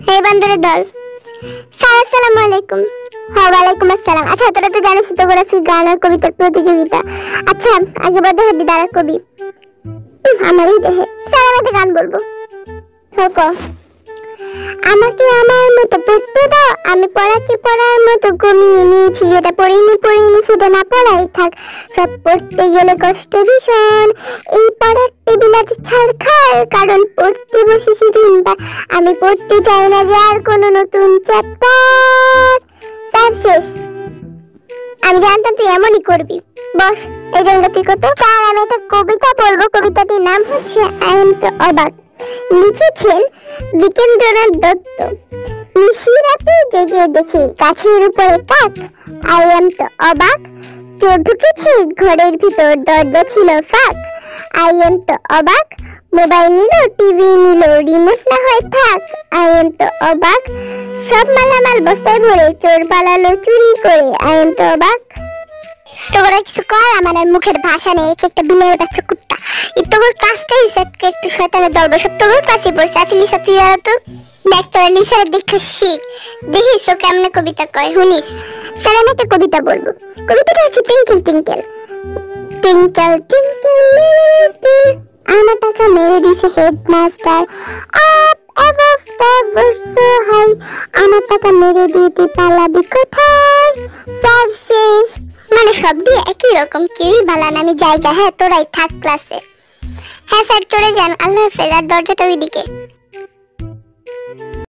হে বান্দরের দল, স্যার আসসালামু আলাইকুম। ওয়ালাইকুম আসসালাম। আচ্ছা, তোরা তো জানিস তো আজকে গান আর কবিতার প্রতিযোগিতা। আচ্ছা, আগে বলতে হবে দ্বারা কবি আমারই দেহে। স্যার আমাদের গান বলবো। আমাকে আমার মতো পড়তে দাও, আমি পড়াকে পড়ার মতো কমিয়ে নিয়েছি। যেটা পড়িনি সেটা না পড়াই থাক। সব পড়তে গেলে কষ্ট ভীষণ, এই পড়ার টেবিল আছে ছাড়খাড়, কারণ পড়তে বসেছি দিনবার। আমি পড়তে চাই না যে আর কোনো নতুন চ্যাপ্টার। স্যার শেষ। আমি জানতাম তুই এমনই করবি। বস, এই জায়গাটা তুই কত। স্যার আমি একটা কবিতা বলবো, কবিতাটির নাম হচ্ছে আই এম তো অবাক। লিখেছেন বিকেন্দ্রনাথ দত্ত। নিশিরাতে জেগে দেখি গাছের উপরে কাক। আই এম তো অবাক। চোর ঢুকেছে ঘরের ভিতর, দরজা ছিল ফাঁক। আই এম তো অবাক। মোবাইল নিল, টিভি নিল, রিমোট না হয় থাক। আই এম তো অবাক। সব মালামাল বস্তায় ভরে চোর পালালো চুরি করে। আই এম তো অবাক। তোরা কিছু কর, আমার আর মুখের ভাষা নেই। একটা বিলের বাচ্চা কুত্তা। তোর ক্লাসটাই একটু শয়তানের দল বসে তোর ক্লাসে বসে আছে। লিসা তুই আর তো দেখ, তোরা লিসার দেখা শিখ, দেখিস ও কেমনে কবিতা কয় শুনিস। স্যার আমি একটা কবিতা বলবো। কবিতাটা হচ্ছে টিঙ্কেল টিঙ্কেল টিঙ্কেল টিঙ্কেল লিটল, আমার টাকা মেরে দিছে headmaster. Up above the so high, আমার টাকা মেরে দিতে পালাবি কোথায়। স্যার শেষ। মানে সব দিয়ে একই রকম, কেউই ভালো না। আমি জায়গা, হ্যাঁ তোরাই থাক ক্লাসে। হ্যাঁ স্যার চলে যান, আল্লাহ হাফেজ। আর দরজাটা ওইদিকে।